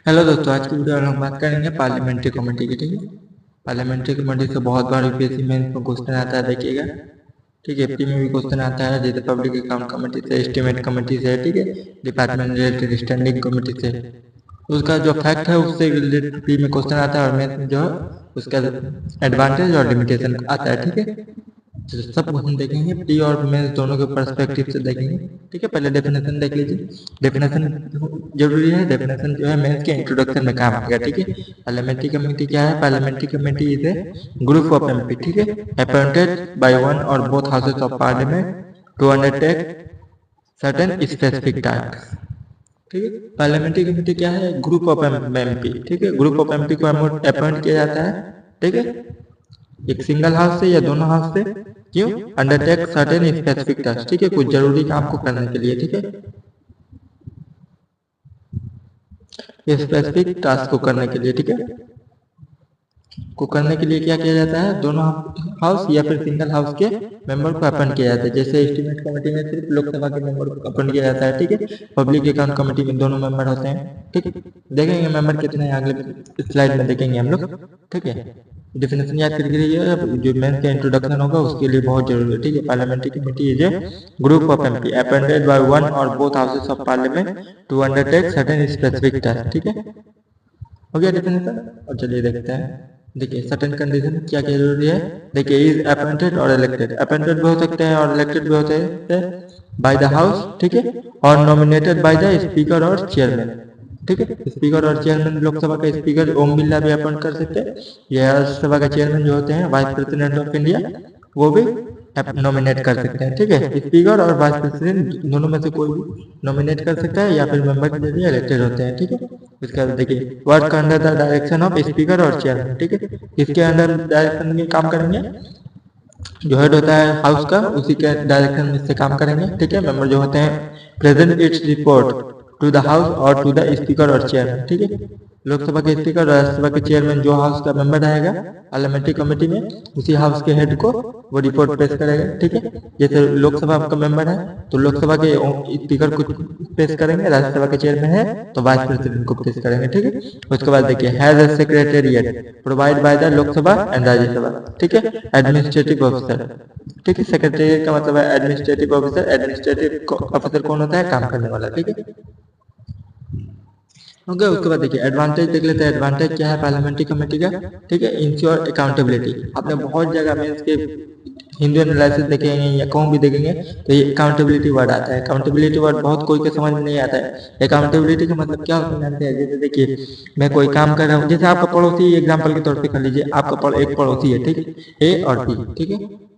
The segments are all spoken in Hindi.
हेलो दोस्तों, आज की वीडियो में हम बात करेंगे पार्लियामेंट्री कमेटी की। ठीक है, पार्लियामेंट्री कमेटी से बहुत बार यूपीएससी मेंस में क्वेश्चन आता है, देखिएगा। ठीक है, एफटी में भी क्वेश्चन आता है, जैसे पब्लिक अकाउंट कमेटी से, एस्टीमेट कमेटी से, ठीक है, डिपार्टमेंट रिलेटेड स्टैंडिंग कमेटी से। तो उसका जो फैक्ट है उससे रिलेटेड प्री में क्वेश्चन आता है, और मेंस में जो है उसका एडवांटेज और लिमिटेशन आता है। ठीक है, तो सब हम देखेंगे, प्री और मेंस दोनों के पर्सपेक्टिव से देखेंगे। ठीक है, पहले डेफिनेशन देख लीजिए। डेफिनेशन जरूरी है, डेफिनेशन जो है मेंस के इंट्रोडक्शन में काम आएगा। ठीक है, पार्लियामेंट्री कमेटी क्या है? Parliamentary committee is a group of MP, ठीक है, appointed by one or both houses of parliament to undertake certain specific task. ठीक है, पार्लियामेंट्री कमेटी क्या है? Group of MP. ठीक है, ग्रुप ऑफ एमपी को अपॉइंट किया जाता है। ठीक है, एक सिंगल हाउस से या दोनों हाउस से। क्यों? Undertake certain specific task. ठीक है, कुछ जरूरी काम को करने के लिए। ठीक है, स्पेसिफिक टास्क को करने के लिए। ठीक है, को करने के लिए क्या किया जाता है? दोनों हाउस या फिर सिंगल हाउस के मेंबर को अपॉइंट किया जाता है। जैसे एस्टीमेट कमेटी में सिर्फ लोकसभा के मेंबर को अपॉइंट किया जाता है। ठीक है, पब्लिक अकाउंट कमेटी में दोनों मेंबर होते हैं। ठीक है, देखेंगे मेंबर कितने हैं अगले स्लाइड में देखेंगे हम लोग। ठीक है, डिफिनेशन याद करके रहिए, जो मेंस का इंट्रोडक्शन होगा उसके लिए बहुत जरूरी है। ठीक है, parliamentary committee is a group of MP appointed by one or both houses of parliament to undertake certain specific task. ठीक है, हो गया डिफिनेशन। और चलिए देखते हैं। देखिए, सर्टेन कंडीशन क्या क्या जरूरी है। देखिए, इज अपॉइंटेड और इलेक्टेड। अपॉइंटेड भी हो सकते हैं और इलेक्टेड भी होते हैं बाय द हाउस। ठीक है, और nominated by the speaker or chairman. ठीक है, स्पीकर और चेयरमैन, लोकसभा का स्पीकर ओम बिरला भी अपॉइंट कर सकते हैं, या राज्यसभा का चेयरमैन जो होते हैं वाइस प्रेसिडेंट ऑफ इंडिया, वो भी नॉमिनेट कर सकते हैं। ठीक है, स्पीकर और वाइस प्रेसिडेंट दोनों में से कोई भी नॉमिनेट कर सकता है, या फिर मेंबर के जरिए इलेक्टेड होते हैं। ठीक है, इसका देखिए, work under the direction of speaker or chairman. ठीक है, इसके अंडर डायरेक्शन में काम करेंगे, जो हेड होता है हाउस का उसी के डायरेक्शन में से काम करेंगे। ठीक है, मेंबर जो होते हैं present its report to the house or to the speaker or chairman. ठीक है, लोकसभा के स्पीकर, राज्यसभा के चेयरमैन, जो हाउस का मेंबर रहेगा पार्लियामेंट्री कमेटी में, उसी हाउस के हेड को वो रिपोर्ट पेश करेगा। ठीक है, जैसे लोकसभा का मेंबर है तो लोकसभा के स्पीकर को पेश करेंगे, राज्यसभा के चेयरमैन है तो वाइस प्रेसिडेंट को पेश करेंगे। ठीक है, उसके बाद देखिए, has a secretariat provide by the Lok Sabha and Rajya Sabha. ठीक है, एडमिनिस्ट्रेटिव ऑफिसर। ठीक है, सेक्रेटेरिएट का मतलब है एडमिनिस्ट्रेटिव ऑफिसर। एडमिनिस्ट्रेटिव ऑफिसर कौन होता है? काम करने वाला। ठीक है, ओके, उसके बाद देखिए एडवांटेज देख लेते हैं। एडवांटेज क्या है पार्लियामेंट्री कमेटी का? ठीक है, इंश्योर अकाउंटेबिलिटी। आपने बहुत जगह में इसके हिंदी एनालिसिस देखेंगे या कहूँ भी देखेंगे तो ये अकाउंटेबिलिटी वर्ड आता है। अकाउंटेबिलिटी वर्ड बहुत कोई के समझ में नहीं आता है। अकाउंटेबिलिटी का मतलब क्या होता है? जैसे देखिए, मैं कोई काम कर रहा हूँ, जैसे आपका पड़ोसी एग्जाम्पल के तौर पे कर लीजिए, आपका एक पड़ोसी है। ठीक है, ए और बी। ठीक है,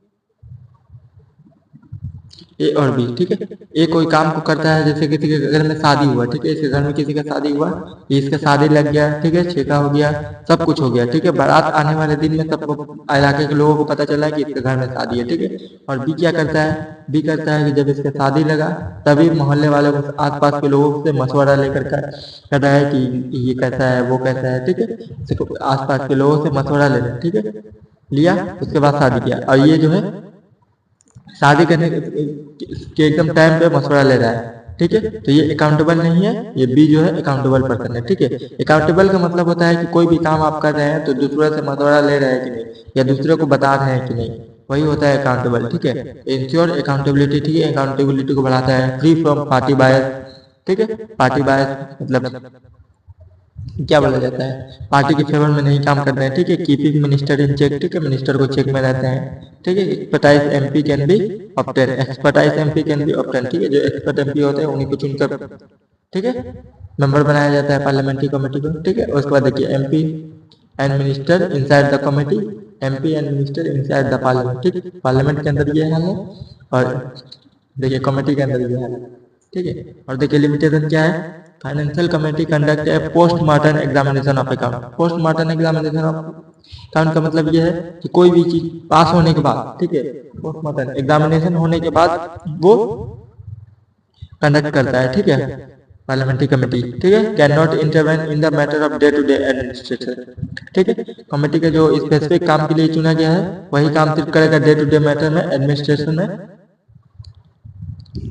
ए और बी। ठीक है, ए कोई काम को करता है, जैसे किसी के घर में शादी हुआ। ठीक है, इसके घर में किसी का शादी हुआ, इसका शादी लग गया। ठीक है, छेका हो गया, सब कुछ हो गया। ठीक है, बारात आने वाले दिन में सब इलाके के लोगों को पता चला कि इसके घर में शादी है। ठीक है, और बी क्या करता है? बी करता है कि जब इसका शादी लगा तभी मोहल्ले वाले को, आसपास के लोगों से मशवरा लेकर कहता है कि ये कैसा है, वो कैसा है। ठीक है, आसपास के लोगों से मशवरा ले। ठीक है, लिया, उसके बाद शादी किया, और ये जो है शादी करने के एकदम टाइम पे मशवरा ले रहा है। ठीक है, तो ये अकाउंटेबल नहीं है। ये बी जो है अकाउंटेबल पर्सन है। ठीक है, अकाउंटेबल का मतलब होता है कि कोई भी काम आप कर रहे हैं तो दूसरे से मशवरा ले रहे हैं कि नहीं, या दूसरे को बता रहे हैं कि नहीं, वही होता है अकाउंटेबल। ठीक है, इंश्योर अकाउंटेबिलिटी। ठीक है, अकाउंटेबिलिटी को बढ़ाता है। फ्री फ्रॉम पार्टी बायस। ठीक है, पार्टी बायस मतलब क्या बोला जाता है? पार्टी के फेवर में नहीं काम करते हैं। ठीक है, कीपिंग मिनिस्टर इन चेक। ठीक है, मिनिस्टर को चेक में रहते हैं। ठीक है, expertise MP can be obtain. Expertise MP can be obtain. ठीक है, जो एक्सपर्ट एमपी होते हैं उन्हीं को चुनकर, ठीक है, मेंबर बनाया जाता है पार्लियामेंट्री कमेटी को। ठीक है, उसके बाद देखिए, MP and minister inside the committee. MP and minister inside the parliament. ठीक, पार्लियामेंट के अंदर ये हाल है, और देखिए कमेटी के अंदर ये हाल है। ठीक है, और देखिए लिमिटेशन क्या है? फाइनेंशियल कमेटी कंडक्ट है postmortem examination of account. Postmortem examination of account का मतलब यह है कि कोई भी चीज पास होने के बाद, ठीक है, पोस्टमार्टम एग्जामिनेशन होने के बाद वो कंडक्ट करता है। ठीक है, पार्लियामेंट्री कमेटी। ठीक है, cannot intervene in the matter of day to day administration. ठीक है, कमेटी का जो स्पेसिफिक काम के लिए चुना गया है वही काम सिर्फ करेगा डे टू डे मैटर में, एडमिनिस्ट्रेशन में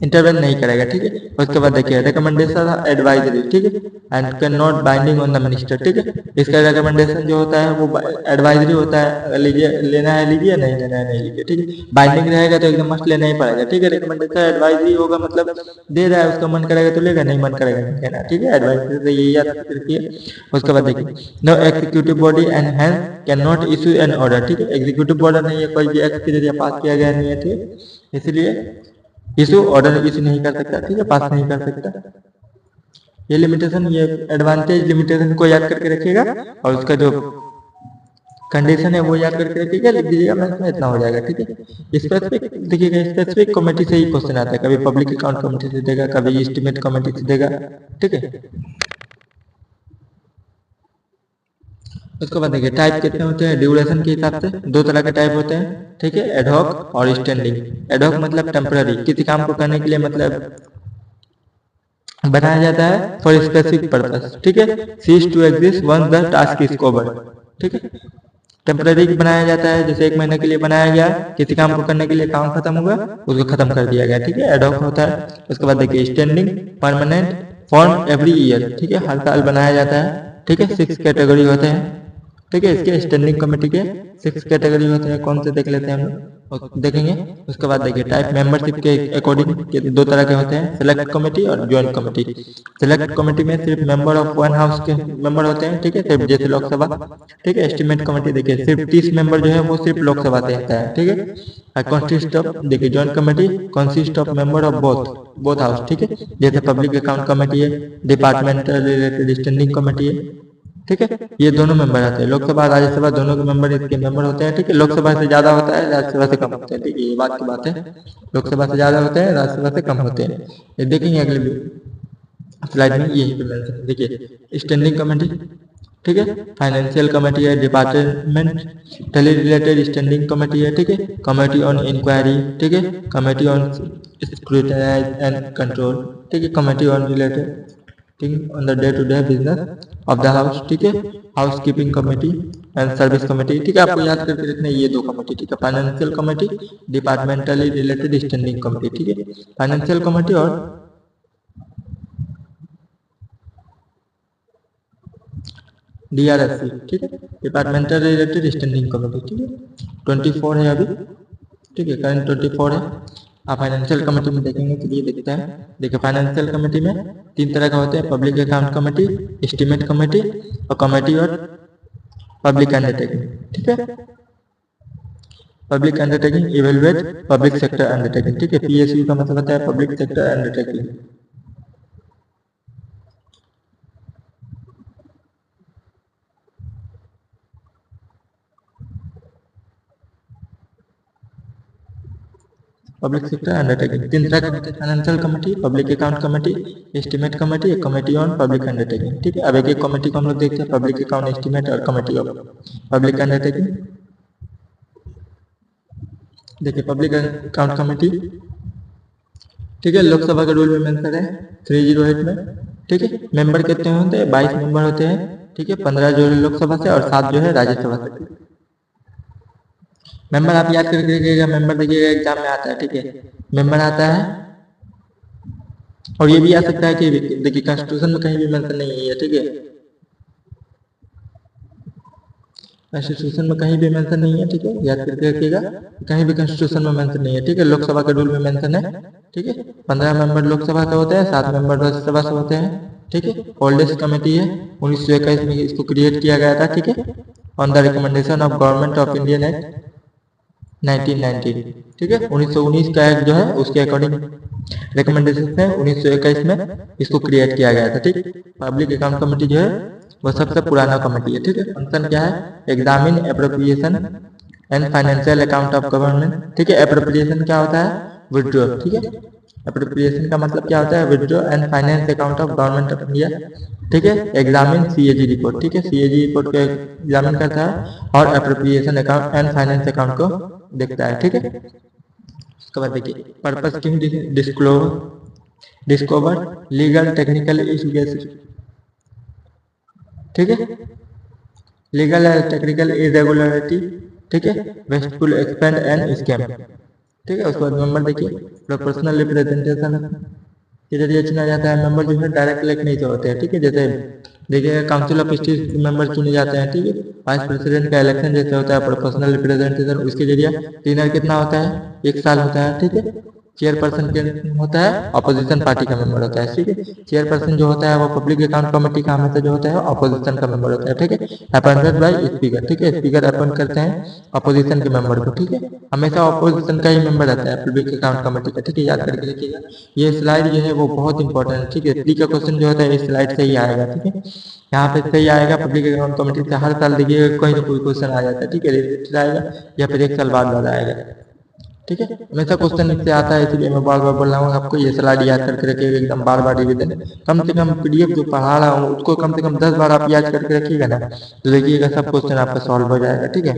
इंटरवेन नहीं करेगा, ठीक है। उसके बाद देखिए रिकमेंडेशन एडवाइजरी, ठीक है, and can not binding on the minister, ठीक है। इसका रिकमेंडेशन जो होता है वो एडवाइजरी होता है, लीजिए लेना है लीजिए, नहीं लेना है नहीं लीजिए, ठीक है। बाइंडिंग रहेगा तो एकदम मस्ट लेना ही पड़ेगा, ठीक है। रिकमेंडेशन एडवाइजरी होगा मतलब दे रहा है, उसका मन करेगा तो लेगा, नहीं मन करेगा नहीं लेना, ठीक है। एडवाइजरी से यही याद रखिए। उसके बाद देखिए no executive body and hand cannot issue an order, ठीक है। एग्जीक्यूटिव बॉडी नहीं है, कोई भी एक्ट के जरिए पास किया गया नहीं है, ठीक, इसलिए इशू ऑर्डर इशू नहीं कर सकता, ठीक है, पास नहीं कर सकता। ये लिमिटेशन, ये एडवांटेज लिमिटेशन को याद करके रखिएगा और उसका जो कंडीशन है वो याद करके रखिएगा, लिख दीजिएगा, मैथ्स में इतना हो जाएगा, ठीक है। स्पेसिफिक देखिएगा, स्पेसिफिक कमेटी से ही क्वेश्चन आता है, कभी पब्लिक अकाउंट कमेटी से देगा, कभी एस्टीमेट कमेटी से देगा, ठीक है। उसके बाद देखिए टाइप कितने होते हैं ड्यूरेशन के हिसाब से, दो तरह के टाइप होते हैं, ठीक है, एडहॉक और स्टैंडिंग। एडहॉक मतलब टेम्पररी, किसी काम को करने के लिए मतलब बनाया जाता है फॉर स्पेसिफिक पर्पस, ठीक है। Cease to exist once the task is over, ठीक है। टेम्पररी बनाया जाता है, जैसे 1 महीने के लिए बनाया गया, किसी काम को करने के लिए काम खत्म हुआ उसको खत्म कर दिया गया, ठीक है, एडहॉक होता है। उसके बाद देखिए standing permanent form every year, ठीक है, हर साल बनाया जाता है, ठीक है। 6 कैटेगरी होते हैं, ठीक है। इसके स्टैंडिंग कमेटी के 6 कैटेगरी होते हैं, कौन से देख लेते हैं हम लोग देखेंगे। उसके बाद देखिए टाइप मेंबरशिप के अकॉर्डिंग के दो तरह के होते हैं, सिलेक्ट कमेटी और ज्वाइंट कमेटी। सिलेक्ट कमेटी में सिर्फ मेंबर ऑफ वन हाउस के मेंबर होते हैं, ठीक है, सिर्फ जैसे लोकसभा, ठीक है। एस्टीमेट कमेटी देखिए सिर्फ 30 मेंबर जो है वो सिर्फ लोकसभा से आता है, ठीक है। कॉन्सिस्ट ऑफ देखिए joint committee consist of member of both house, ठीक है, जैसे पब्लिक अकाउंट कमेटी है, डिपार्टमेंटल रिलेटेड स्टैंडिंग कमेटी है, ठीक है। ये दोनों मेंबर आते हैं, लोकसभा राज्यसभा दोनों के मेंबर इसके मेंबर होते हैं, ठीक है। लोकसभा से ज्यादा होता है, राज्यसभा से कम होते हैं, ठीक है, ये बात की बात है। लोकसभा से ज्यादा होते हैं, राज्यसभा से कम होते हैं, ये देखेंगे अगले स्लाइड में, यही पे मेंशन देखिए स्टैंडिंग कमेटी, ठीक है। फाइनेंशियल कमेटी है, डिपार्टमेंट रिलेटेड स्टैंडिंग कमेटी है, ठीक है। कमेटी ऑन इंक्वायरी, ठीक है। Committee on scrutinize and control, ठीक है। Committee on related thing on the day to day business of the house, ठीक है। Housekeeping committee and service committee, ठीक है, आपको याद करके रखना ये दो कमेटी, ठीक है। Financial committee departmentally related standing committee, ठीक है। फाइनेंशियल कमेटी और DRSC, ठीक है, डिपार्टमेंटल रिलेटेड स्टैंडिंग कमेटी, ठीक है। 24 है अभी, ठीक है, करंट 24 है। आप फाइनेंशियल कमेटी में देखेंगे तो ये दिखता है, देखिए फाइनेंशियल कमेटी में 3 तरह का होते हैं, public account committee, estimate committee और कमेटी और पब्लिक अंडरटेकिंग, ठीक है। Public undertaking evaluate public sector undertaking, ठीक है। PSU का मतलब होता है public sector undertaking. Public sector undertaking 3 तरह के होते हैं, financial committee, public account committee, estimate committee, committee on public undertaking, ठीक है। अब एक एक कमेटी को हम लोग देखते हैं, पब्लिक अकाउंट, एस्टीमेट और कमेटी ऑफ पब्लिक अंडरटेकिंग। देखिए पब्लिक अकाउंट कमेटी, ठीक है, लोकसभा के रूल में मेंशन है 308 में, ठीक है। मेंबर कितने होते हैं, 22 मेंबर होते हैं, ठीक है। 15 जो है लोकसभा से और 7 जो है राज्यसभा से। मेंबर आप याद करके रखिएगा, मेंबर देखिएगा एग्जाम में आता है, ठीक है, मेंबर आता है। और ये भी आ सकता है कि देखिए कॉन्स्टिट्यूशन में कहीं भी मेंशन नहीं है, ठीक है, कॉन्स्टिट्यूशन में कहीं भी मेंशन नहीं है, ठीक है, याद करके रखिएगा, कहीं भी कॉन्स्टिट्यूशन में मेंशन नहीं है, ठीक है। लोकसभा के रूल में मेंशन है, ठीक है। 15 मेंबर लोकसभा से होते हैं, 7 मेंबर राज्यसभा से होते हैं, ठीक है। ओल्डेस्ट कमेटी है, 1921 में इसको क्रिएट किया गया था, ठीक है, on the recommendation of government of Indian act 1919, ठीक है। 1919 का एक्ट जो है उसके अकॉर्डिंग रिकमेंडेशन है 1921 में इसको क्रिएट किया गया था, ठीक। पब्लिक अकाउंट कमेटी जो है वो सबसे पुराना कमेटी है, ठीक है। फंक्शन क्या है, examine appropriation and financial account of government, ठीक है। एप्रोप्रिएशन क्या होता है, विड्रॉ, ठीक है। एप्रोप्रिएशन का मतलब क्या होता है, withdraw and finance account of government of India, ठीक है। एग्जामिन CAG रिपोर्ट, ठीक है, CAG रिपोर्ट को एग्जामिन करता है और appropriation account and finance account को देखता है, ठीक है। उसके बाद देखिए पर्पस क्यों डिस्कवर लीगल टेक्निकल इशूज, ठीक है, लीगल एंड टेक्निकल इरेगुलरिटी, ठीक है, वेस्टफुल एक्सपेंड एंड स्कैम, ठीक है। उसके बाद मेंबर देखिए प्रोपोर्शनल रिप्रेजेंटेशन के जरिए चुना जाता है। मेंबर जो है डायरेक्ट इलेक्ट नहीं होते हैं, ठीक है। जैसे देखिए काउंसिल ऑफ स्टेट मेंबर चुने जाते हैं, ठीक है। वाइस प्रेसिडेंट का इलेक्शन जैसे होता है प्रोपोर्शनल रिप्रेजेंटेशन, उसके जरिए टेनर कितना होता है, 1 साल होता है, ठीक है। चेयरपर्सन के होता है अपोजिशन पार्टी का मेंबर होता है, ठीक है। चेयरपर्सन जो होता है वो पब्लिक अकाउंट कमेटी का हमेशा जो होता है अपोजिशन का मेंबर होता है, ठीक है। अपॉइंटेड बाय स्पीकर, ठीक है। स्पीकर अपॉइंट करते हैं अपोजिशन के मेंबर को, ठीक है। हमेशा अपोजिशन का ही मेंबर रहता है पब्लिक अकाउंट कमेटी का, ठीक है। याद करके रखिएगा। ये स्लाइड जो है वो बहुत इंपॉर्टेंट है, ठीक है। प्री का क्वेश्चन जो होता है इस स्लाइड से ही आएगा, ठीक है। यहाँ पे सही आएगा पब्लिक अकाउंट कमेटी से हर साल देखिए कोई ना कोई क्वेश्चन आ जाता है, ठीक है। रिलेटेड आएगा या फिर 1 साल बाद आएगा, ठीक है। हमेशा क्वेश्चन इससे आता है, इसलिए मैं बार बार बोल रहा हूँ आपको ये स्लाइड याद करके रखिएगा एकदम बार बार रिवीजन। कम से कम पीडीएफ जो पढ़ा रहा हूँ उसको कम से कम 10 बार आप याद करके रखिएगा ना, तो देखिएगा सब क्वेश्चन आपका सॉल्व हो जाएगा, ठीक है।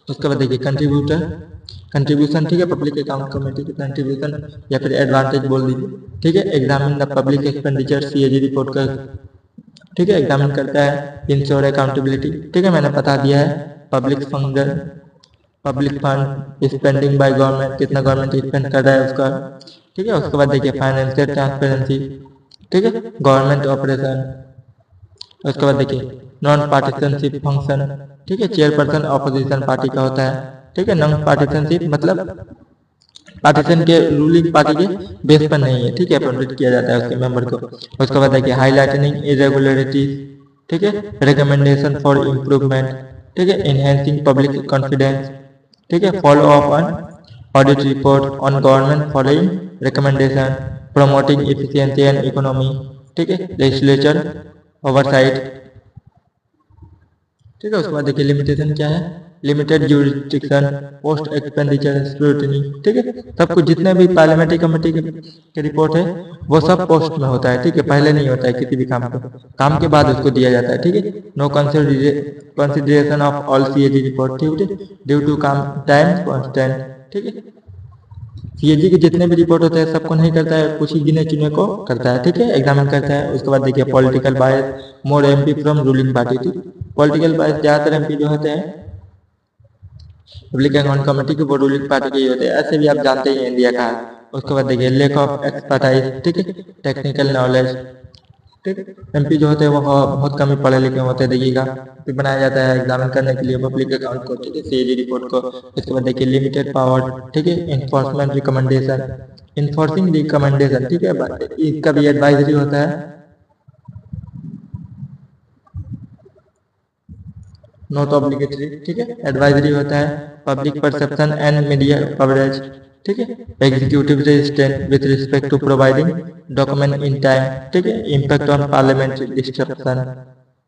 उसके बाद देखिए कंट्रीब्यूशन, ठीक है। पब्लिक अकाउंट कमेटी के कंट्रीब्यूशन या फिर एडवांटेज बोल दीजिए, ठीक है। Examine the public expenditure CAG report का, ठीक है, एग्जामिन करता है। इंश्योर अकाउंटेबिलिटी, ठीक है, मैंने बता दिया है। Public fund, public fund spending by government, कितना गवर्नमेंट स्पेंड कर रहा है उसका, ठीक है। उसके बाद देखिए फाइनेंशियल ट्रांसपेरेंसी, ठीक है, गवर्नमेंट ऑपरेशन। उसके बाद देखिए नॉन पार्टीशनशिप फंक्शन, ठीक है। चेयरपर्सन अपोजिशन पार्टी का होता है, ठीक है। नॉन पार्टीशनशिप मतलब पार्टीशन के रूलिंग पार्टी के बेस पर नहीं है, ठीक है, अपॉइंटेड किया जाता है उसके मेंबर को। उसके बाद देखिए हाईलाइटिंग इरेगुलरिटीज, ठीक है, रिकमेंडेशन फॉर इम्प्रूवमेंट, ठीक है, एनहेंसिंग पब्लिक कॉन्फिडेंस, ठीक है, follow up on audit report on government following recommendation, promoting efficiency and economy, ठीक है, लेजिस्लेचर ओवरसाइट, ठीक है। उसके बाद देखिए लिमिटेशन क्या है, limited jurisdiction, post expenditure scrutiny, ठीक है। सब कुछ जितने भी पार्लियामेंट्री कमेटी के रिपोर्ट है वो सब पोस्ट में होता है, ठीक है। पहले नहीं होता है किसी भी काम को, काम के बाद उसको दिया जाता है, ठीक है। No consideration of all CAG report, ठीक है, ड्यू टू काम टाइम कॉन्स्टेंट, ठीक है। सीएजी के जितने भी रिपोर्ट होते हैं सबको नहीं करता है, कुछ ही गिने चुने को करता है, ठीक है, एग्जामिन करता है। उसके बाद देखिए political bias, more MP from ruling party, ठीक। पॉलिटिकल बायस ज्यादातर एमपी जो होते हैं पब्लिक अकाउंट कमेटी के वो रूलिंग पार्टी के ही होते हैं, ऐसे भी आप जानते ही हैं इंडिया का। उसके बाद देखिए लेक ऑफ एक्सपर्टाइज, ठीक है, टेक्निकल नॉलेज, ठीक है। एमपी जो होते हैं वो बहुत कम ही पढ़े लिखे होते हैं, देखिएगा फिर बनाया जाता है एग्जामिन करने के लिए पब्लिक अकाउंट को, ठीक है, सीएजी रिपोर्ट को। इसके बाद देखिए लिमिटेड पावर, ठीक है, इन्फोर्समेंट रिकमेंडेशन, इन्फोर्सिंग रिकमेंडेशन, ठीक है, इसका भी एडवाइजरी होता है। नॉट ऑब्लिगेटरी, ठीक है, एडवाइजरी होता है। Public perception and media coverage, ठीक है, executive resistant with respect to providing document in time, ठीक है, इम्पैक्ट ऑन पार्लियामेंट्री डिस्ट्रप्शन,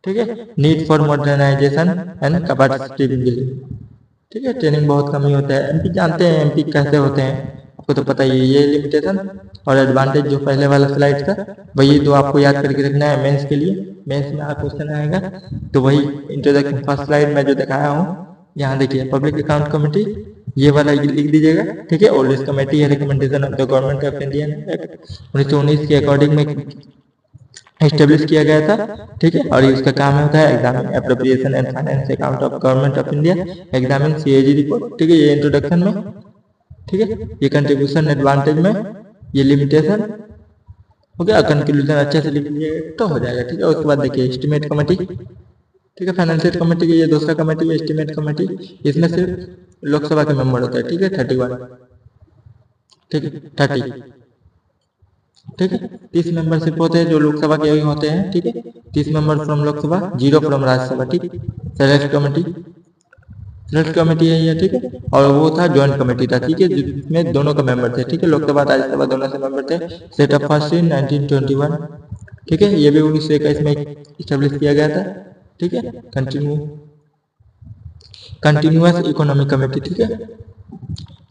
ठीक है, need for modernisation and capacity building, ठीक है। ट्रेनिंग बहुत कम ही होता है। एमपी जानते हैं एमपी कैसे होते हैं, आपको तो पता ही है। ये लिमिटेशन और एडवांटेज जो पहले वाला स्लाइड था वही तो आपको याद करके रखना है मेंस के लिए। मेंस में क्वेश्चन आएगा तो वही इंट्रोडक्शन फर्स्ट स्लाइड में जो दिखाया हूँ, यहाँ देखिए पब्लिक अकाउंट कमेटी ये वाला लिख दीजिएगा, ठीक है। ओल्डेस्ट कमेटी है recommendation of the government of India act 1919 के अकॉर्डिंग में एस्टेब्लिश किया गया था, ठीक है। और इसका काम होता है examine appropriation and finance account of government of India, examine CAG report, ठीक है, ये इंट्रोडक्शन में, ठीक है। ये कंट्रीब्यूशन एडवांटेज में, ये लिमिटेशन हो गया। कंक्लूजन अच्छे से लिख लीजिए तो हो जाएगा, ठीक है। उसके बाद देखिए एस्टिमेट कमेटी, ठीक है, फाइनेंशियल कमेटी की ये दूसरा कमेटी है एस्टिमेट कमेटी। इसमें सिर्फ लोकसभा के मेंबर होते हैं, ठीक है, 31, ठीक है, 30, ठीक है। 30 मेंबरशिप होते हैं जो लोकसभा के ही होते हैं, ठीक है। 30 member from Lok Sabha, 0 from Rajya Sabha, ठीक। सेलेक्ट कमेटी, सेलेक्ट कमेटी है ये, ठीक है। और वो था ज्वाइंट कमेटी था, ठीक है, जिसमें दोनों का मेंबर थे, ठीक है, लोकसभा राज्यसभा दोनों से मेंबर थे। सेट अप फर्स्ट इन 1921, ठीक है, ये भी 1921 में स्टेब्लिश किया गया था, ठीक है। कंटिन्यूअस इकोनॉमिक कमेटी, ठीक है।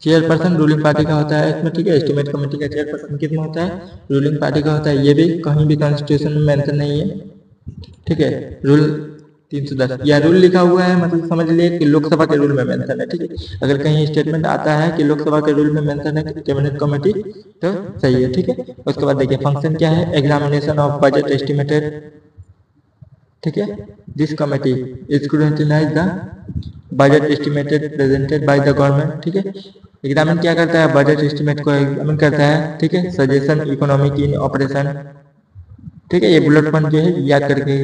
चेयरपर्सन रूलिंग पार्टी का होता है इसमें, ठीक है। एस्टिमेट कमेटी का चेयरपर्सन कितना होता है, रूलिंग पार्टी का होता है। ये भी कहीं भी कॉन्स्टिट्यूशन में मेंशन नहीं है, ठीक है। रूल 310 या रूल लिखा हुआ है मतलब समझ लिए कि लोकसभा के रूल में मेंशन है, ठीक है। अगर कहीं स्टेटमेंट आता है कि लोकसभा के रूल में मेंशन है कैबिनेट कमेटी तो सही है, ठीक है। उसके बाद देखिए फंक्शन क्या है, एग्जामिनेशन ऑफ बजट एस्टिमेटेड, ठीक है। This committee scrutinise the budget estimated presented by the government, ठीक है। एग्जामिन क्या करता है, बजट एस्टिमेट को एग्जामिन करता है, ठीक है। सजेशन इकोनॉमिक इन ऑपरेशन, ठीक है। ये बुलेट पॉइंट जो है याद करके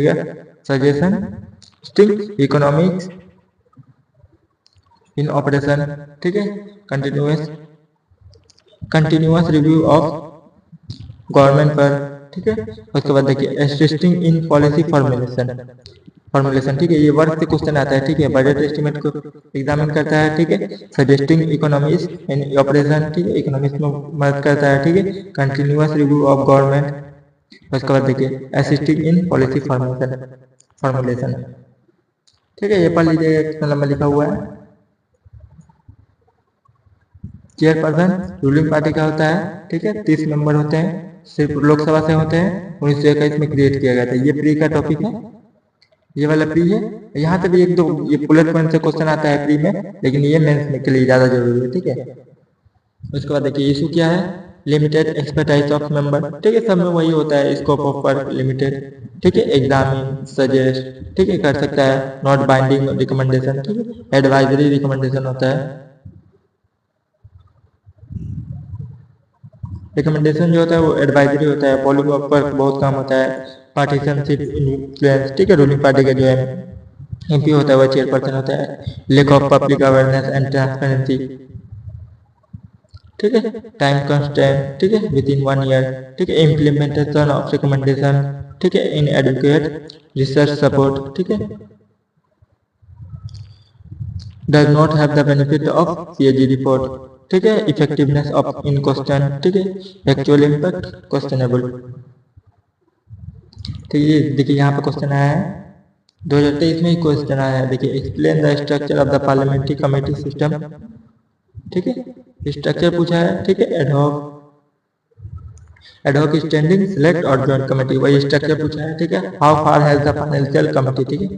सजेशन स्टिंग इकोनॉमिक्स इन ऑपरेशन, ठीक है। कंटिन्यूअस रिव्यू ऑफ गवर्नमेंट पर, ठीक है। उसके बाद देखिए असिस्टिंग इन पॉलिसी फॉर्मुलेशन, ठीक है। ये वर्क से क्वेश्चन आता है, ठीक है। बजट एस्टिमेट को एग्जामिन करता है, ठीक है। सजेस्टिंग इकोनॉमिक्स इन ऑपरेशन, ठीक है, इकोनॉमिक्स में मदद करता है, ठीक है। कंटिन्यूअस रिव्यू ऑफ गवर्नमेंट, उसके बाद देखिए असिस्टिंग इन पॉलिसी फॉर्मुलेशन, ठीक है। ये पढ़ लीजिए, कलम में लिखा हुआ है। चेयरपर्सन रूलिंग पार्टी का होता है, ठीक है। 30 मेंबर होते हैं, सिर्फ लोकसभा से होते हैं। 1921 में क्रिएट किया गया था। ये प्री का टॉपिक है, ये वाला प्री है। यहाँ से भी एक दो ये बुलेट पॉइंट से क्वेश्चन आता है प्री में, लेकिन ये मेंस में के लिए ज्यादा जरूरी है, ठीक है। उसके बाद देखिए इशू क्या है, लिमिटेड एक्सपर्टाइज ऑफ मेंबर, ठीक है। सब में वही होता है, स्कोप ऑफ वर्क लिमिटेड, ठीक है। एग्जामिन सजेस्ट, ठीक है, कर सकता है। नॉट बाइंडिंग रिकमेंडेशन, ठीक है। एडवाइजरी रिकमेंडेशन होता है। रिकमेंडेशन जो होता है वो एडवाइजरी होता है। वॉल्यूम ऑफ वर्क बहुत कम होता है। पार्टीशनशिप इन्फ्लुएंस, ठीक है। रूलिंग पार्टी का जो है एमपी होता है वह चेयरपर्सन होता है। Lake of public awareness and transparency, ठीक है। टाइम कंस्टेंट, ठीक है, विद इन 1 ईयर, ठीक है। इम्प्लीमेंटेशन ऑफ रिकमेंडेशन, ठीक है। इन एडुकेट रिसर्च सपोर्ट, ठीक है। Does not have the benefit of CAG report, ठीक है। इफेक्टिवनेस ऑफ इन क्वेश्चन, ठीक है। एक्चुअल इम्पैक्ट क्वेश्चनेबल, ठीक है। देखिए यहाँ पे क्वेश्चन आया है 2023 में ही क्वेश्चन आया है। देखिए explain the structure of the parliamentary committee system, ठीक है। स्ट्रक्चर पूछा है, ठीक है। एडहॉक स्टैंडिंग सिलेक्ट और जॉइंट कमेटी, वही स्ट्रक्चर पूछा है, ठीक है। How far has the financial committee, ठीक है।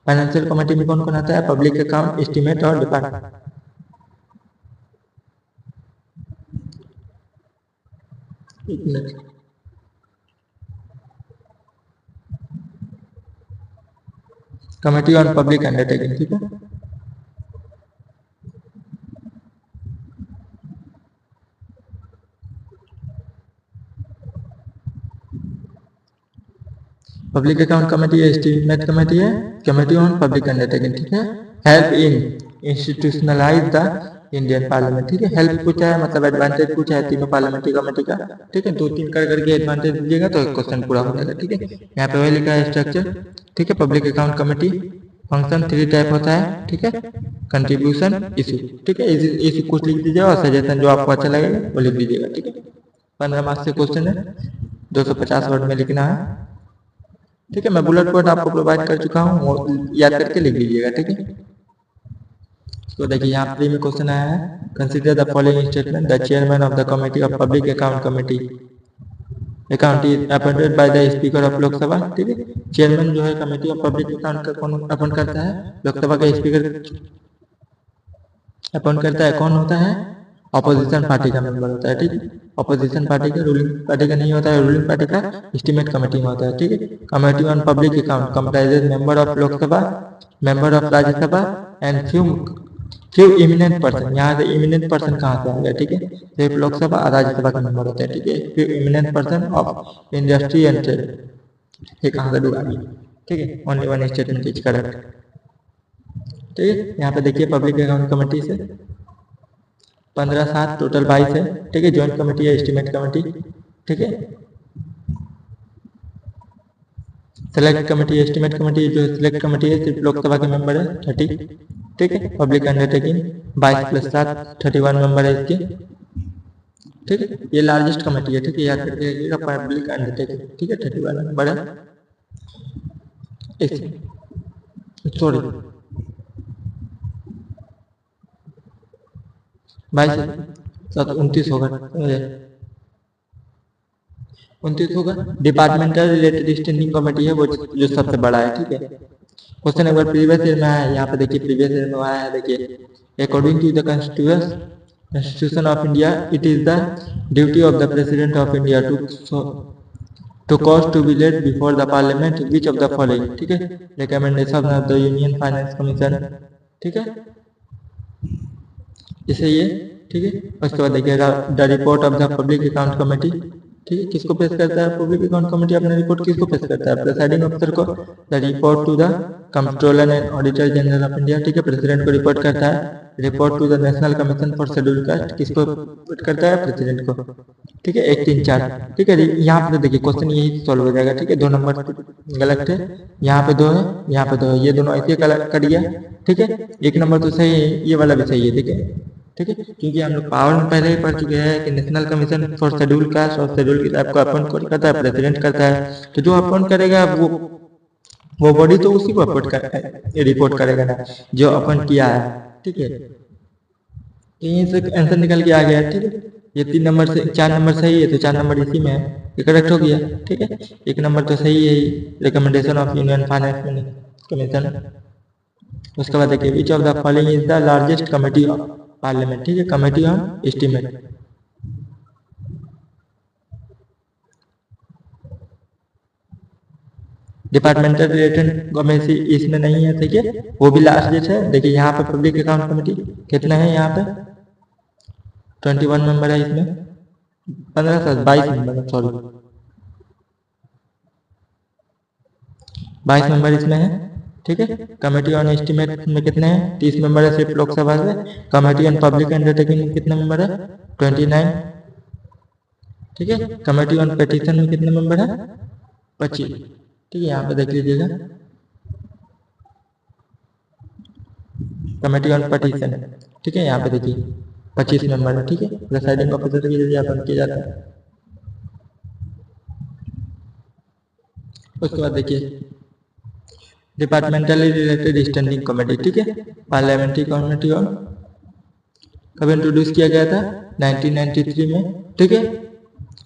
फाइनेंशियल कमेटी में कौन कौन आता है, पब्लिक अकाउंट, एस्टीमेट और department. Committee on public undertaking, ठीक है। पब्लिक अकाउंट कमेटी है, एस्टीमेट कमेटी है, कमेटी ऑन पब्लिक अंडरटेकिंग, ठीक है। Help in institutionalise the Indian parliament, ठीक है। हेल्प पूछा है मतलब एडवांटेज पूछा है तीनों पार्लियामेंट्री कमेटी का, ठीक है। 2-3 कर करके एडवांटेज दीजिएगा तो एक क्वेश्चन पूरा हो जाएगा, ठीक है। यहाँ पे वही लिखा है स्ट्रक्चर, ठीक है। Public account committee function 3 type होता है, ठीक है। कंट्रीब्यूशन, इशू, ठीक है। इशू कुछ लिख दीजिएगा और सजेशन जो आपको अच्छा लगेगा वो लिख दीजिएगा, ठीक है। 15 मार्क्स से क्वेश्चन है, 250 वर्ड में लिखना है, ठीक है। मैं बुलेट पॉइंट आपको प्रोवाइड कर चुका हूँ, याद करके लिख लीजिएगा, ठीक है। तो देखिए यहाँ प्री में क्वेश्चन आया है, consider the following statement, the chairman of the committee of public account committee account is appointed by the speaker of Lok Sabha, ठीक है। चेयरमैन जो है कमेटी ऑफ पब्लिक अकाउंट का कौन अपॉइंट करता है, लोकसभा का स्पीकर अपॉइंट करता है। कौन होता है, ऑपोजिशन पार्टी का मेंबर होता है, ठीक है। ऑपोजिशन पार्टी का, रूलिंग पार्टी का नहीं होता है। रूलिंग पार्टी का एस्टीमेट कमेटी में होता है, ठीक है। Committee on public account comprises member of Lok Sabha, member of Rajya Sabha and few eminent person. यहाँ से इमिनेंट पर्सन कहाँ से आ गया, ठीक है। सिर्फ लोकसभा और राज्यसभा के मेंबर होते हैं, ठीक है। Few eminent person of industry and trade, ये कहाँ से डूबा गया, ठीक है। Only one statement is correct, ठीक है। यहाँ पे देखिए पब्लिक अकाउंट कमेटी से 15-7 टोटल 22 है, ठीक है। ज्वाइंट कमेटी है, एस्टीमेट कमेटी, ठीक है। सेलेक्ट कमेटी, एस्टीमेट कमेटी, जो सिलेक्ट कमेटी है सिर्फ लोकसभा के मेंबर है 30, ठीक है। पब्लिक अंडरटेकिंग 22 + 7 31 मेंबर है इसके, ठीक है। ये लार्जेस्ट कमेटी है, ठीक है। याद करके रखिएगा, पब्लिक अंडरटेकिंग, ठीक है। 31 मेंबर है। सॉरी 22 होगा, 29 होगा। डिपार्टमेंटल रिलेटेड स्टैंडिंग कमेटी है वो जो सबसे बड़ा है, ठीक है। क्वेश्चन एक बार प्रीवियस ईयर में आया है, यहाँ पे देखिए प्रीवियस ईयर में आया है, देखिए according to the constitution of India it is the duty of the president of India to तो cause to be laid before the parliament which of the following, ठीक है, recommendation of the union finance commission, ठीक है, इसे ये, ठीक है। उसके बाद देखिएगा the report of the public account committee, ठीक है, किसको पेश करता है पब्लिक अकाउंट कमेटी, अपना रिपोर्ट किसको पेश करता है, प्रेसाइडिंग ऑफिसर को। The report to the controller and auditor general of India, ठीक है, प्रेसिडेंट को रिपोर्ट करता है। Report to the national commission for schedule caste, किसको रिपोर्ट करता है, प्रेसिडेंट को, ठीक है। 1 3 4, ठीक है। यहाँ पे तो देखिए क्वेश्चन यही सॉल्व हो जाएगा, ठीक है। 2 नंबर गलत है, यहाँ पे 2 है, यहाँ पे 2 है, ये दोनों ऐसे कर दिया, ठीक है। 1 नंबर तो सही है, ये वाला भी सही है, ठीक है, ठीक है, क्योंकि हम लोग पावर में पहले ही पढ़ चुके हैं कि national commission for schedule cast और शेड्यूल की टाइप को अपॉइंट करता है, प्रेसिडेंट करता है। तो जो अपॉइंट करेगा वो बॉडी तो उसी को रिपोर्ट करेगा ना, जो अपॉइंट किया है, ठीक है। यहीं से आंसर निकल के आ गया, ठीक है। ये 3 नंबर से 4 नंबर सही है, तो 4 नंबर इसी में है, ये करेक्ट हो गया, ठीक है। 1 नंबर तो सही है, recommendation of union finance commission. उसके बाद देखिए विच of the following is the largest committee of parliament, ठीक है, committee on estimate. Departmental related committee इसमें नहीं है, ठीक है, वो भी लार्जेस्ट है। देखिए यहाँ पे पब्लिक अकाउंट कमेटी कितना है, यहाँ पे 21 मेंबर है, इसमें 22 मेंबर, सॉरी 22 मेंबर इसमें है, ठीक है। कमेटी ऑन एस्टीमेट में कितने हैं, 30 मेंबर है सिर्फ लोकसभा से। कमेटी ऑन पब्लिक अंडरटेकिंग में कितने मेंबर है, 29, ठीक है। कमेटी ऑन पेटिशन में कितने मेंबर है, 25, ठीक है। यहाँ पे देख लीजिएगा कमेटी ऑन पेटिशन, ठीक है, यहाँ पे देखिए 25 मेंबर है, ठीक है। प्रेसाइडिंग ऑफिसर के जरिए अपॉइंट किया जाता है। उसके बाद देखिए डिपार्टमेंटली रिलेटेड स्टैंडिंग कमेटी, ठीक है, पार्लियामेंट्री कमेटी ऑन कब इंट्रोड्यूस किया गया था, 1993 में, ठीक है।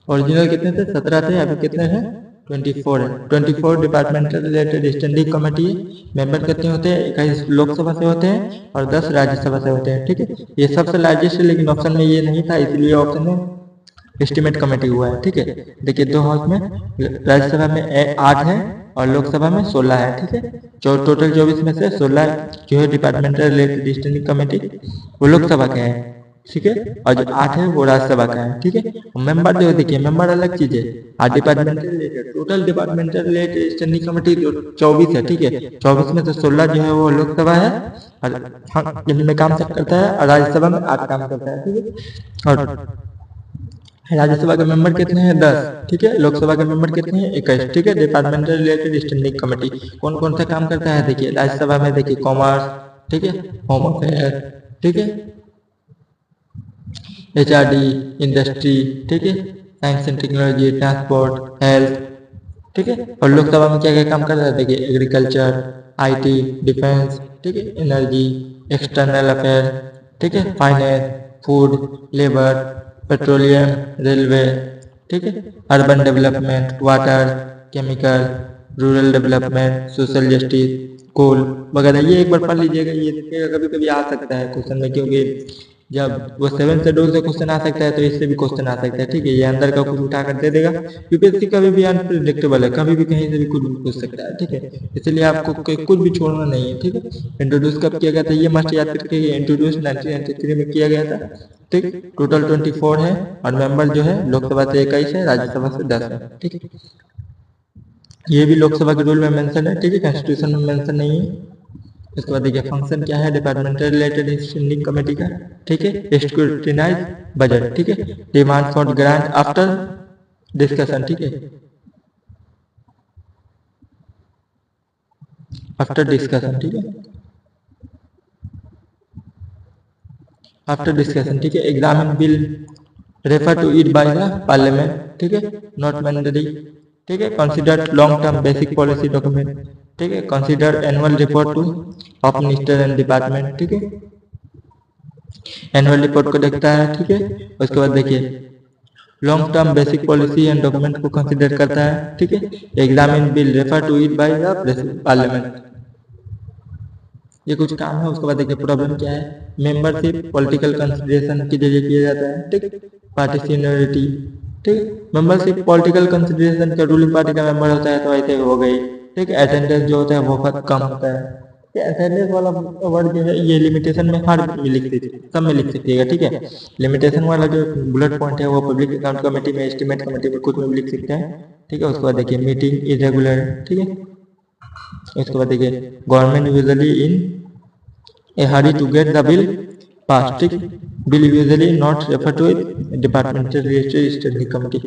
ओरिजिनल कितने थे, 17 थे, अभी कितने हैं, 24 है। 24 डिपार्टमेंटल रिलेटेड स्टैंडिंग कमेटी है। मेंबर कितने होते हैं, 21 लोकसभा से होते हैं और 10 राज्यसभा से होते हैं, ठीक है। ये सबसे लार्जेस्ट है, लेकिन ऑप्शन में ये नहीं था, इसलिए ऑप्शन में एस्टीमेट कमेटी हुआ है, ठीक है। देखिए 2 हाउस में, राज्यसभा में 8 है और लोकसभा में 16 है, ठीक है। टोटल 24 में से 16 जो है डिपार्टमेंटल रिलेटेड स्टैंडिंग कमेटी वो लोकसभा के हैं, ठीक है, और जो 8 है वो राज्यसभा का है, ठीक है। मेंबर जो देखिए मेंबर अलग चीज है, departmental related, total departmental related standing committee 24 है, ठीक है। 24 में से 16 जो है वो लोकसभा है और इनमें काम करता है, और राज्यसभा में 8 काम करता है, ठीक है। और राज्यसभा के मेंबर कितने हैं, 10, ठीक है। लोकसभा के मेंबर कितने हैं, 21, ठीक है। डिपार्टमेंटल रिलेटेड स्टैंडिंग कमेटी कौन कौन सा काम करता है, देखिए राज्यसभा में देखिए कॉमर्स, ठीक है, होम अफेयर, ठीक है, HRD, इंडस्ट्री, ठीक है, science and technology, transport, health, ठीक है। और लोकसभा में क्या क्या काम करता है, देखिए एग्रीकल्चर, IT, डिफेंस, ठीक है, एनर्जी, एक्सटर्नल अफेयर, ठीक है, finance, food, labour, petroleum, railway, ठीक है, urban development, water, chemical, rural development, social justice, coal वगैरह। ये एक बार पढ़ लीजिएगा, ये कभी कभी आ सकता है क्वेश्चन में, क्योंकि जब वो 7 शेड्यूल से क्वेश्चन आ सकता है तो इससे भी क्वेश्चन आ सकता है, ठीक है। ये अंदर का कुछ उठा कर दे देगा, यूपीएससी कभी भी अनप्रेडिक्टेबल है, कभी भी कहीं से भी कुछ भी पूछ सकता है, ठीक है। इसलिए आपको कुछ भी छोड़ना नहीं है, ठीक है। इंट्रोड्यूस कब किया गया था, ये मस्ट याद करके, इंट्रोड्यूस 1993 में किया गया था, ठीक। टोटल 24 है और मेंबर जो है लोकसभा से 21 है, राज्यसभा से 10 है, ठीक है। ये भी लोकसभा के रूल में मेंशन है, ठीक है, कॉन्स्टिट्यूशन में मेंशन नहीं है। उसके बाद देखिए फंक्शन क्या है डिपार्टमेंटल रिलेटेड स्टैंडिंग कमेटी का, ठीक है। स्क्रूटिनाइज बजट, ठीक है, demand for grant after discussion, ठीक है, आफ्टर डिस्कशन, ठीक है, आफ्टर डिस्कशन, ठीक है। Examine bill refer to it by the parliament, ठीक है, नॉट मैंडेटरी, ठीक है। Consider long term basic policy document, ठीक है। Consider annual report to of minister and department, ठीक है, एनुअल रिपोर्ट को देखता है, ठीक है। उसके बाद देखिए long term basic policy and document को कंसीडर करता है, ठीक है। Examine bill refer to it by the parliament, ये कुछ काम है। उसके बाद देखिए प्रॉब्लम क्या है, मेंबरशिप पॉलिटिकल कंसिडरेशन के जरिए किया जाता है, ठीक। पार्टी सीनियरिटी, ठीक। मेंबरशिप पॉलिटिकल कंसिडरेशन का रूलिंग पार्टी का मेंबर होता है तो ऐसे हो गई। ठीक। अटेंडेंस जो होता है वो बहुत कम होता है। अटेंडेंस वाला वर्ड जो है ये लिमिटेशन में हर सब में लिख सकिएगा। ठीक है। लिमिटेशन वाला जो बुलेट पॉइंट है वो पब्लिक अकाउंट कमेटी में, एस्टीमेट कमेटी में, कुछ में भी लिख सकते हैं। ठीक है। उसके बाद देखिए मीटिंग इरेगुलर। ठीक है। उसके बाद देखिए government usually in a hurry to get the bill pass. ठीक। Bill usually not refer to departmental registry standing committee.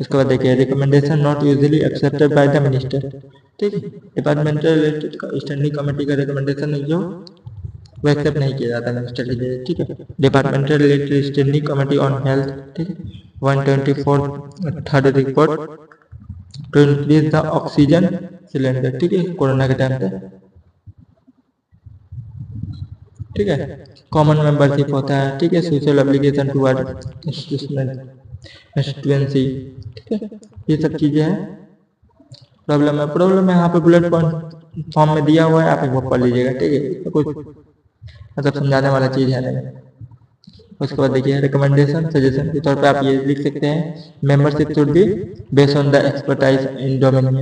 इसके बाद देखिए recommendation not usually accepted by the minister. ठीक है। डिपार्टमेंटल स्टैंडिंग कमेटी का रिकमेंडेशन जो वो एक्सेप्ट नहीं किया जाता मिनिस्टर के लिए। ठीक है। Departmental standing committee on health. ठीक है। 124 third report to increase the oxygen cylinder. ठीक है। कोरोना के टाइम पे। ठीक है। कॉमन मेंबरशिप होता है। ठीक है। Social application toward constituency. ठीक है। ये सब चीजें हैं। प्रॉब्लम है यहाँ पे बुलेट पॉइंट फॉर्म में दिया हुआ है, आप एक बार पढ़ लीजिएगा। ठीक है। तो कुछ मतलब समझाने वाला चीज है नहीं। उसके बाद देखिए रिकमेंडेशन सजेशन के तौर पे आप ये लिख सकते हैं membership should be based on the expertise in domain.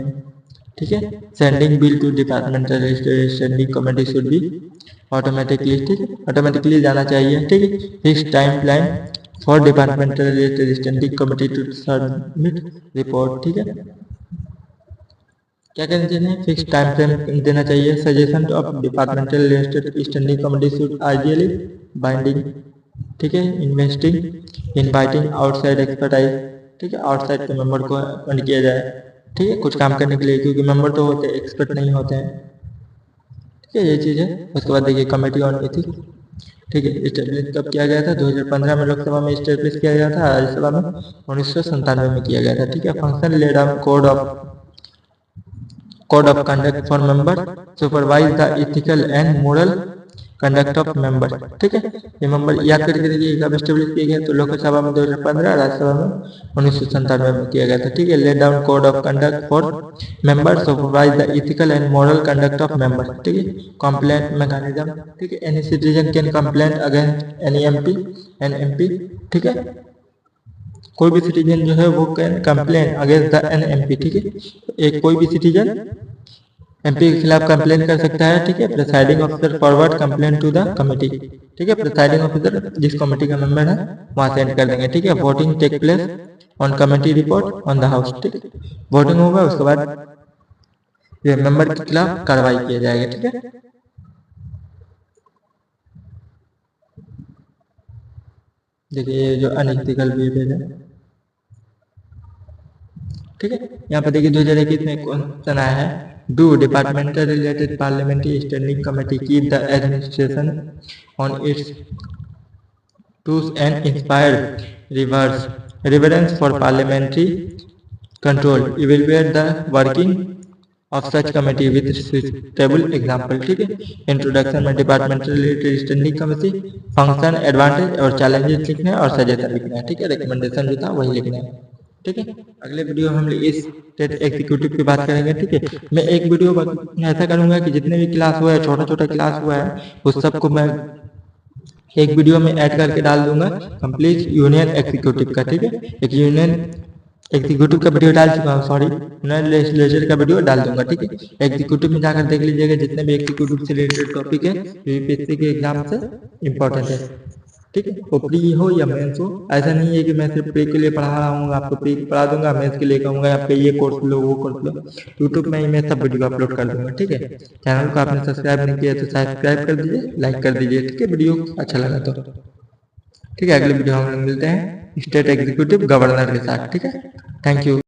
ठीक है। Sending bill to departmental standing committee should be automatically. ठीक है। ऑटोमेटिकली जाना चाहिए। ठीक है। Fix time plan for departmental standing committee to submit report. ठीक है। क्या कहना चाहिए फिक्स टाइम फ्रेम देना चाहिए। Suggestion of departmental standing committee should ideally binding. ठीक है। Investing inviting outside expertise. ठीक है। आउटसाइड के मेंबर को अपॉइंट किया जाए। ठीक है। कुछ काम करने के लिए, क्योंकि मेंबर तो होते हैं, एक्सपर्ट नहीं होते हैं। ठीक है। ये चीज़ है। उसके बाद देखिए कमेटी ऑन एथिक्स। ठीक है। स्टेब्लिश कब किया गया था? 2015 में लोकसभा में स्टेब्लिश किया गया था, राज्यसभा में 1997 में किया गया था। ठीक है। Function laid on code of conduct for member supervise the ethical and moral conduct of member। ठीक है। ये मेंबर याद करके देखिए कब एस्टेब्लिश किया गया तो लोकसभा में 2015, राज्यसभा में 1997 में किया गया था। ठीक है। Lay down code of conduct for member supervise the ethical and moral conduct of member. ठीक है। Complaint mechanism. ठीक है। Any citizen can complaint against any MP. ठीक है। कोई भी सिटीजन जो है वो can complain against the an MP. ठीक है। एक कोई भी सिटीजन एमपी के खिलाफ कंप्लेन कर सकता है। ठीक है। Presiding officer forward complain to the committee. ठीक है। प्रिसाइडिंग ऑफिसर जिस कमेटी का मेंबर है वहां सेंड कर देंगे। ठीक है। Voting take place on committee report on the house. ठीक है। वोटिंग होगा, उसके बाद ये मेंबर के खिलाफ कार्रवाई किया जाएगा। ठीक है। देखिए जो अनएथिकल बिहेवियर है। ठीक है। यहाँ पर देखिए 2021 में क्वेश्चन आया है, do departmental related parliamentary standing committee keep the administration on its toes and inspire reverse reverence for parliamentary control evaluate the working of such committee with suitable example. ठीक है। इंट्रोडक्शन में departmental related standing committee function, advantage और चैलेंजेस लिखना है और सजेशन लिखना है। ठीक है। रिकमेंडेशन जो था वही लिखना है। ठीक है। अगले वीडियो में हम इस स्टेट एग्जीक्यूटिव की बात करेंगे। ठीक है। मैं एक वीडियो ऐसा करूंगा कि जितने भी क्लास हुआ है, छोटा छोटा क्लास हुआ है, उस सबको मैं एक वीडियो में ऐड करके डाल दूंगा कंप्लीट यूनियन एग्जीक्यूटिव का। ठीक है। एक यूनियन एग्जीक्यूटिव का वीडियो डाल चुका हूँ, सॉरी यूनियन लेजिस्लेचर का वीडियो डाल दूंगा। ठीक है। एग्जीक्यूटिव में जाकर देख लीजिएगा, जितने भी एग्जीक्यूटिव से रिलेटेड टॉपिक है यूपीएससी के एग्जाम से इंपॉर्टेंट है। ठीक है। वो प्री हो या मेंस हो, ऐसा नहीं है कि मैं सिर्फ प्री के लिए पढ़ा रहा हूँ, आपको प्री पढ़ा दूंगा, मेंस के लिए कहूँगा आपके ये कोर्स लो वो कोर्स लो। यूट्यूब में ही मैं सब वीडियो अपलोड कर दूंगा। ठीक है। चैनल को आपने सब्सक्राइब नहीं किया तो सब्सक्राइब कर दीजिए, लाइक कर दीजिए। ठीक है। वीडियो अच्छा लगा तो ठीक है। अगले वीडियो हम लोग मिलते हैं स्टेट एग्जीक्यूटिव गवर्नर के साथ। ठीक है। Thank you.